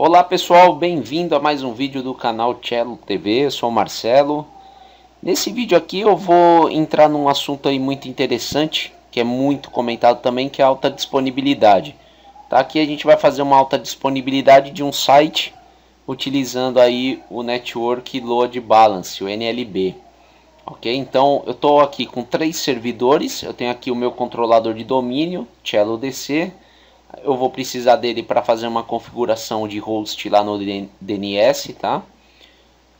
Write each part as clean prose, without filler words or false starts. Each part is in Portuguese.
Olá pessoal, bem-vindo a mais um vídeo do canal Cello TV, eu sou o Marcelo. Nesse vídeo aqui eu vou entrar num assunto aí muito interessante, que é muito comentado também, que é a alta disponibilidade. Tá? Aqui a gente vai fazer uma alta disponibilidade de um site utilizando aí o Network Load Balance, o NLB. Ok, então eu estou aqui com 3 servidores, eu tenho aqui o meu controlador de domínio, Cello DC. Eu vou precisar dele para fazer uma configuração de host lá no DNS, tá?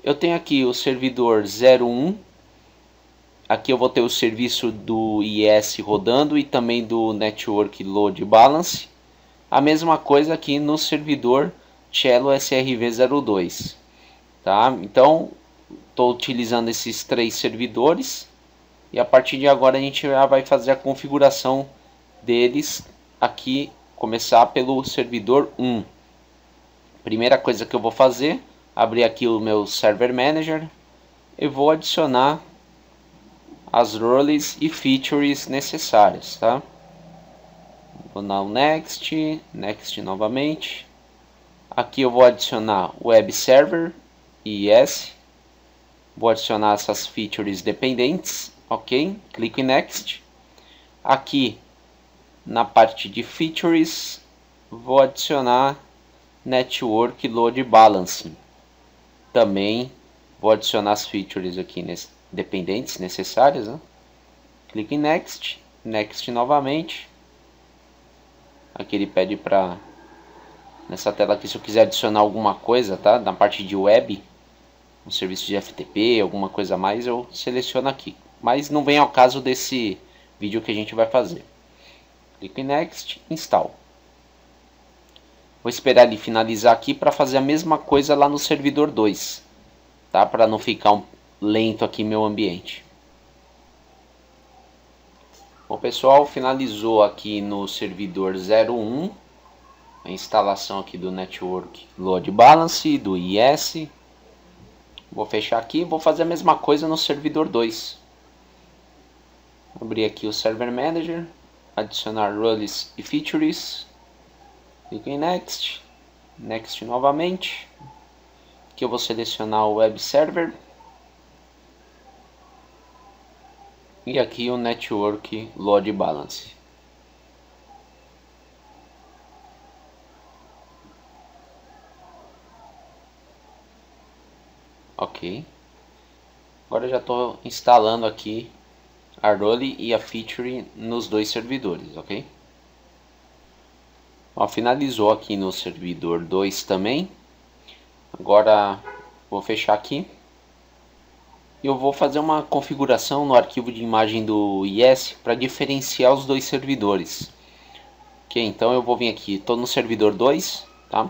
Eu tenho aqui o servidor 01. Aqui eu vou ter o serviço do IS rodando e também do Network Load Balance. A mesma coisa aqui no servidor Cello SRV02, tá? Então, estou utilizando esses 3 servidores e a partir de agora a gente já vai fazer a configuração deles aqui. Começar pelo servidor 1. Primeira coisa que eu vou fazer, abrir aqui o meu Server Manager e vou adicionar as roles e features necessárias, tá? Vou dar um Next, Next novamente. Aqui eu vou adicionar Web Server e IS. Vou adicionar essas features dependentes, ok? Clico em Next. Aqui na parte de features, vou adicionar Network Load Balancing. Também vou adicionar as features aqui dependentes necessárias, né? Clique em Next, Next novamente. Aqui ele pede para nessa tela aqui, se eu quiser adicionar alguma coisa, tá? Na parte de web, um serviço de FTP, alguma coisa a mais, eu seleciono aqui. Mas não vem ao caso desse vídeo que a gente vai fazer. Clique em Next, Install. Vou esperar ele finalizar aqui para fazer a mesma coisa lá no servidor 2, tá? Para não ficar lento aqui meu ambiente. Bom pessoal, finalizou aqui no servidor 01 a instalação aqui do Network Load Balance, do IS. Vou fechar aqui e vou fazer a mesma coisa no servidor 2. Abrir aqui o Server Manager, adicionar roles e features. Clique em Next, Next novamente. Aqui eu vou selecionar o Web Server. E aqui o Network Load Balance. Ok. Agora eu já estou instalando aqui a role e a feature nos dois servidores, ok? Ó, finalizou aqui no servidor 2 também. Agora vou fechar aqui. Eu vou fazer uma configuração no arquivo de imagem do IS para diferenciar os dois servidores. Ok, então eu vou vir aqui, estou no servidor 2, tá?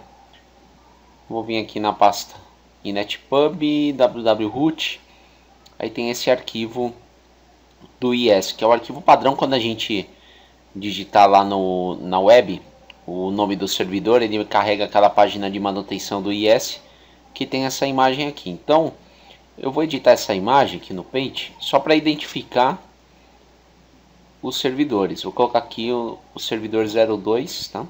Vou vir aqui na pasta inetpub, wwwroot. Aí tem esse arquivo do IS, que é o arquivo padrão quando a gente digitar lá na web o nome do servidor, ele carrega aquela página de manutenção do IS que tem essa imagem aqui. Então eu vou editar essa imagem aqui no Paint só para identificar os servidores. Vou colocar aqui o servidor 02, tá?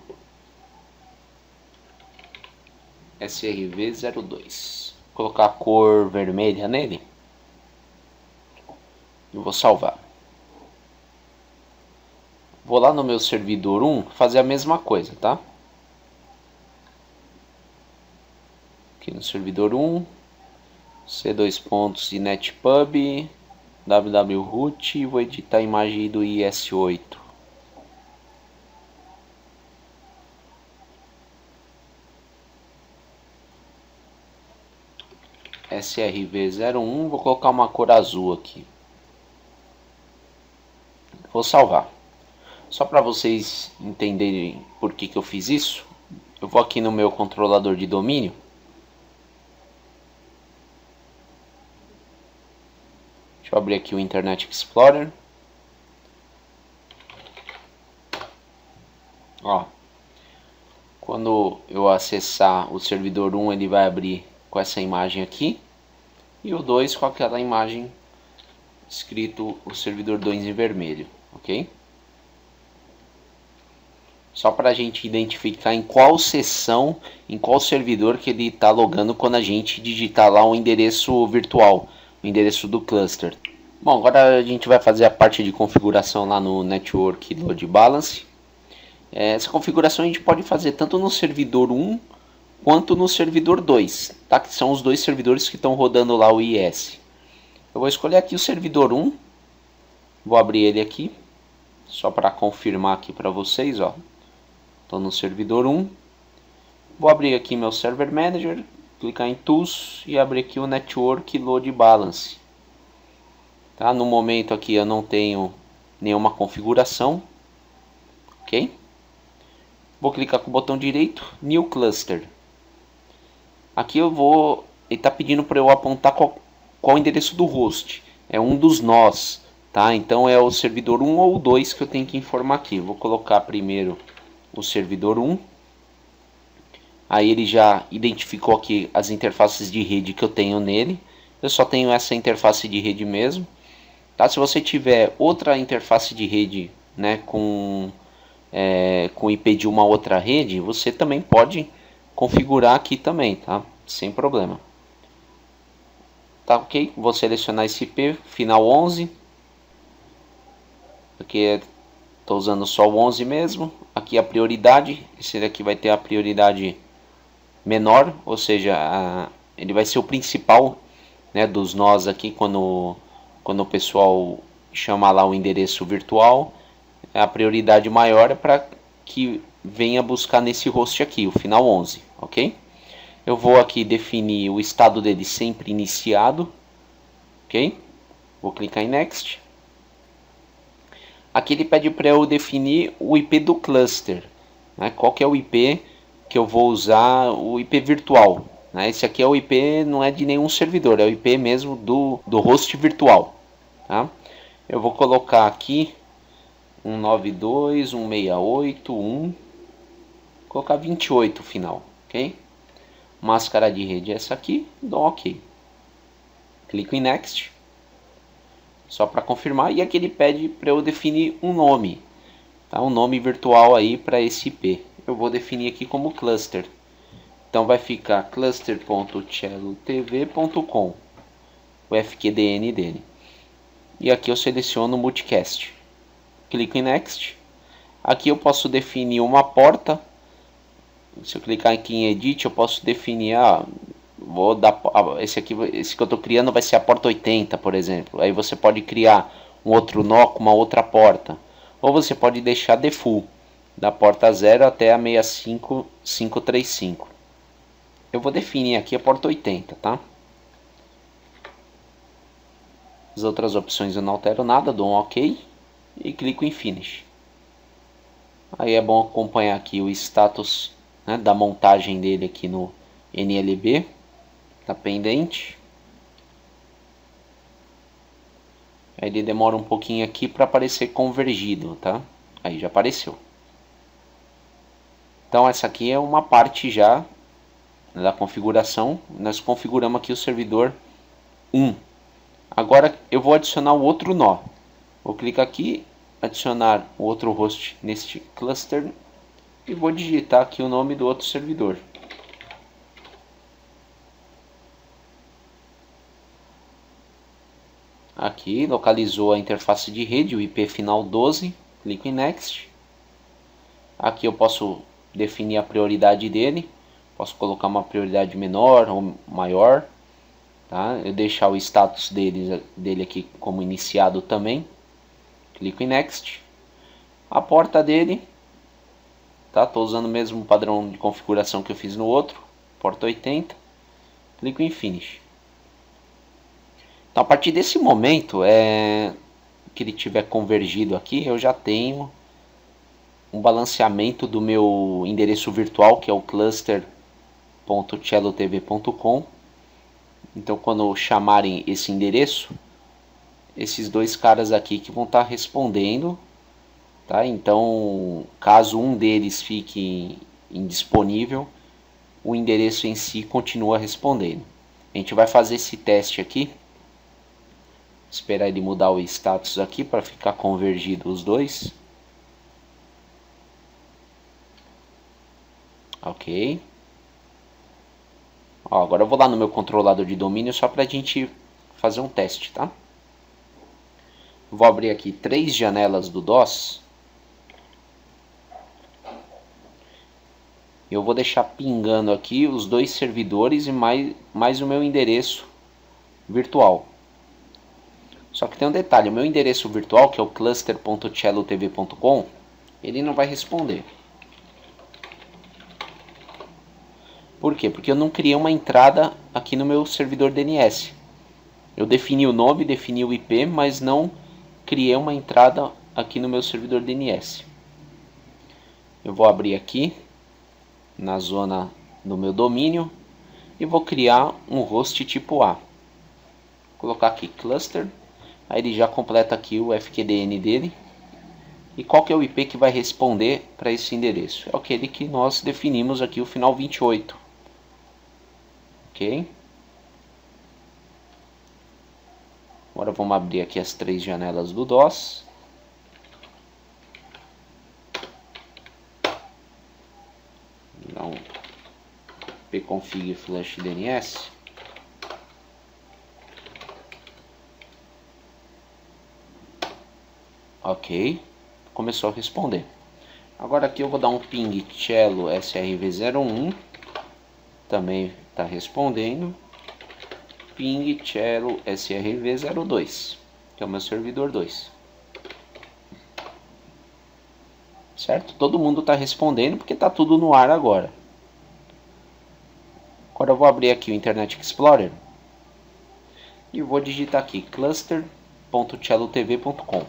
SRV02. Vou colocar a cor vermelha nele e vou salvar. Vou lá no meu servidor 1 fazer a mesma coisa, tá? Aqui no servidor 1, C2 pontos inetpub, wwwroot, e vou editar a imagem do IS8. SRV01, vou colocar uma cor azul aqui. Vou salvar. Só para vocês entenderem por que eu fiz isso, eu vou aqui no meu controlador de domínio. Deixa eu abrir aqui o Internet Explorer. Ó, quando eu acessar o servidor 1, ele vai abrir com essa imagem aqui. E o 2 com aquela imagem escrito o servidor 2 em vermelho, ok? Só para a gente identificar em qual seção, em qual servidor que ele está logando quando a gente digitar lá o endereço virtual, o endereço do cluster. Bom, agora a gente vai fazer a parte de configuração lá no Network Load Balance. Essa configuração a gente pode fazer tanto no servidor 1 quanto no servidor 2, tá? Que são os dois servidores que estão rodando lá o IS. Eu vou escolher aqui o servidor 1, vou abrir ele aqui, só para confirmar aqui para vocês, ó. Estou no servidor 1, vou abrir aqui meu Server Manager, clicar em Tools e abrir aqui o Network Load Balance. Tá? No momento aqui eu não tenho nenhuma configuração, ok? Vou clicar com o botão direito, New Cluster. Aqui ele está pedindo para eu apontar qual o endereço do host. É um dos nós, tá? Então é o servidor 1 ou 2 que eu tenho que informar aqui. Vou colocar primeiro o servidor 1. Aí ele já identificou aqui as interfaces de rede que eu tenho nele. Eu só tenho essa interface de rede mesmo. Tá? Se você tiver outra interface de rede, né, com IP de uma outra rede, você também pode configurar aqui também, tá? Sem problema. Tá ok? Vou selecionar esse IP, final 11. Aqui estou usando só o 11 mesmo. Aqui a prioridade, esse daqui vai ter a prioridade menor, ou seja, ele vai ser o principal, né, dos nós aqui quando o pessoal chamar lá o endereço virtual. A prioridade maior é para que venha buscar nesse host aqui, o final 11, ok? Eu vou aqui definir o estado dele sempre iniciado, ok? Vou clicar em Next. Aqui ele pede para eu definir o IP do cluster, né? Qual que é o IP que eu vou usar, o IP virtual, né? Esse aqui é o IP, não é de nenhum servidor, é o IP mesmo do host virtual, tá? Eu vou colocar aqui 192.168.1, vou colocar 28 final, ok? Máscara de rede é essa aqui, dou um ok. Clico em Next, só para confirmar, e aqui ele pede para eu definir um nome, tá? Um nome virtual aí para esse IP. Eu vou definir aqui como cluster. Então vai ficar cluster.cellotv.com, o FQDN dele. E aqui eu seleciono o multicast. Clico em Next. Aqui eu posso definir uma porta. Se eu clicar aqui em Edit, eu posso definir, vou dar esse que eu estou criando vai ser a porta 80, por exemplo. Aí você pode criar um outro nó com uma outra porta. Ou você pode deixar default, da porta 0 até a 65535. Eu vou definir aqui a porta 80, tá? As outras opções eu não altero nada, dou um OK e clico em Finish. Aí é bom acompanhar aqui o status, né, da montagem dele aqui no NLB. Está pendente. Aí ele demora um pouquinho aqui para aparecer convergido, tá? Aí já apareceu. Então essa aqui é uma parte já da configuração. Nós configuramos aqui o servidor 1. Agora eu vou adicionar o outro nó. Vou clicar aqui, adicionar o outro host neste cluster e vou digitar aqui o nome do outro servidor. Aqui localizou a interface de rede, o IP final 12, clico em Next. Aqui eu posso definir a prioridade dele, posso colocar uma prioridade menor ou maior, tá? Eu deixar o status dele aqui como iniciado também, clico em Next. A porta dele, tá? Estou usando o mesmo padrão de configuração que eu fiz no outro, porta 80, clico em Finish. Então, a partir desse momento que ele tiver convergido aqui, eu já tenho um balanceamento do meu endereço virtual, que é o cluster.cellotv.com. Então, quando chamarem esse endereço, esses dois caras aqui que vão estar respondendo, tá? Então, caso um deles fique indisponível, o endereço em si continua respondendo. A gente vai fazer esse teste aqui. Esperar ele mudar o status aqui para ficar convergido os dois. Ok. Ó, agora eu vou lá no meu controlador de domínio só para a gente fazer um teste, tá? Vou abrir aqui 3 janelas do DOS. Eu vou deixar pingando aqui os 2 servidores e mais o meu endereço virtual. Só que tem um detalhe, o meu endereço virtual, que é o cluster.cellotv.com, ele não vai responder. Por quê? Porque eu não criei uma entrada aqui no meu servidor DNS. Eu defini o nome, defini o IP, mas não criei uma entrada aqui no meu servidor DNS. Eu vou abrir aqui na zona do meu domínio e vou criar um host tipo A. Vou colocar aqui cluster, aí ele já completa aqui o FQDN dele. E qual que é o IP que vai responder para esse endereço? É aquele que nós definimos aqui, o final 28. Ok? Agora vamos abrir aqui as 3 janelas do DOS. Dá um pconfig flash DNS. Ok, começou a responder. Agora aqui eu vou dar um ping cello srv01, também está respondendo. Ping cello srv02, que é o meu servidor 2. Certo? Todo mundo está respondendo porque está tudo no ar agora. Agora eu vou abrir aqui o Internet Explorer e vou digitar aqui cluster.cellotv.com.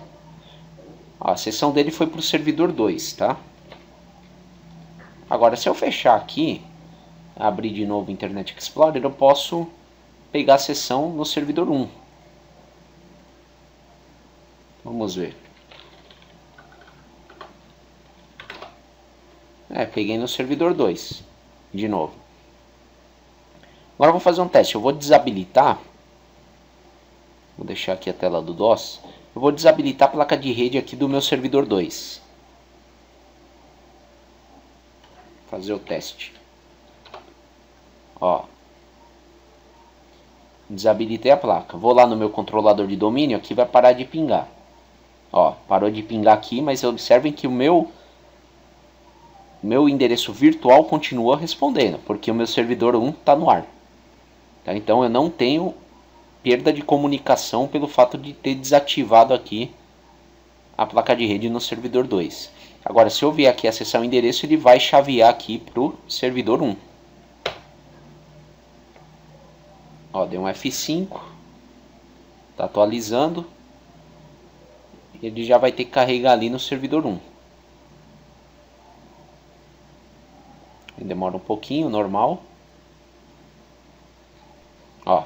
A sessão dele foi para o servidor 2, tá? Agora, se eu fechar aqui, abrir de novo o Internet Explorer, eu posso pegar a sessão no servidor 1. Vamos ver. Peguei no servidor 2, de novo. Agora eu vou fazer um teste. Eu vou desabilitar. Vou deixar aqui a tela do DOS. Eu vou desabilitar a placa de rede aqui do meu servidor 2. Fazer o teste. Ó. Desabilitei a placa. Vou lá no meu controlador de domínio. Aqui vai parar de pingar. Ó, parou de pingar aqui, mas observem que o meu endereço virtual continua respondendo, porque o meu servidor 1 está no ar. Tá? Então eu não tenho perda de comunicação pelo fato de ter desativado aqui a placa de rede no servidor 2. Agora, se eu vier aqui acessar o endereço, ele vai chavear aqui para o servidor 1. Ó, deu um F5. Está atualizando. Ele já vai ter que carregar ali no servidor 1. Demora um pouquinho, normal. Ó.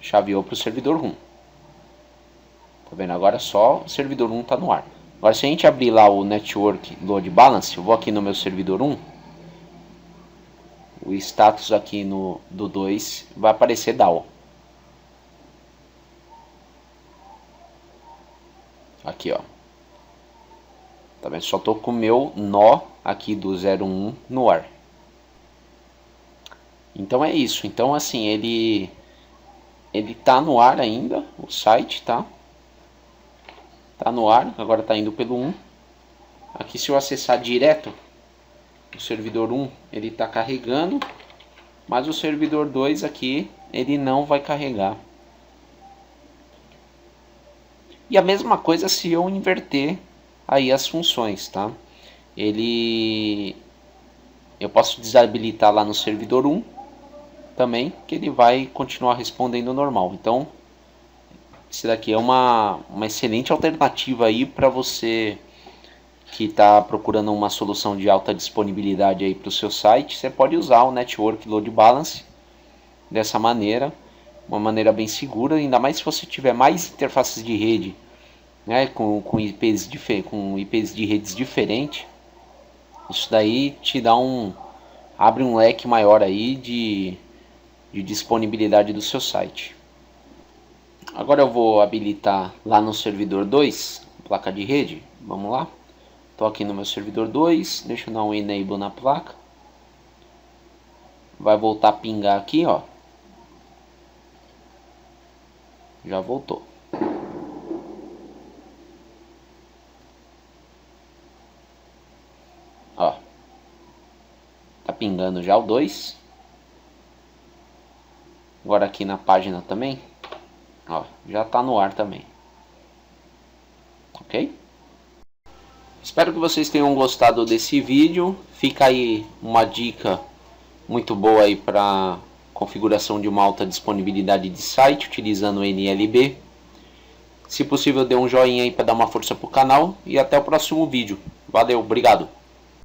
Chaveou para o servidor 1. Tá vendo? Agora só o servidor 1 está no ar. Agora se a gente abrir lá o Network Load Balance, eu vou aqui no meu servidor 1. O status aqui do 2 vai aparecer down. Aqui, ó. Tá vendo? Só tô com o meu nó aqui do 01 no ar. Então é isso. Então assim, ele tá no ar ainda, o site tá no ar, agora tá indo pelo 1. Aqui se eu acessar direto o servidor 1, ele tá carregando, mas o servidor 2 aqui, ele não vai carregar. E a mesma coisa se eu inverter aí as funções, tá? Eu posso desabilitar lá no servidor 1 também, que ele vai continuar respondendo normal. Então, isso daqui é uma excelente alternativa aí para você que está procurando uma solução de alta disponibilidade aí para o seu site. Você pode usar o Network Load Balance dessa maneira, uma maneira bem segura, ainda mais se você tiver mais interfaces de rede, né, com IPs de redes diferentes. Isso daí te dá abre um leque maior aí de disponibilidade do seu site. Agora eu vou habilitar lá no servidor 2, placa de rede. Vamos lá. Tô aqui no meu servidor 2, deixa eu dar um enable na placa. Vai voltar a pingar aqui, ó. Já voltou. Ó. Tá pingando já o 2. Agora aqui na página também. Ó, já tá no ar também. Ok? Espero que vocês tenham gostado desse vídeo. Fica aí uma dica muito boa aí para configuração de uma alta disponibilidade de site utilizando o NLB. Se possível, dê um joinha aí para dar uma força pro canal e até o próximo vídeo. Valeu, obrigado.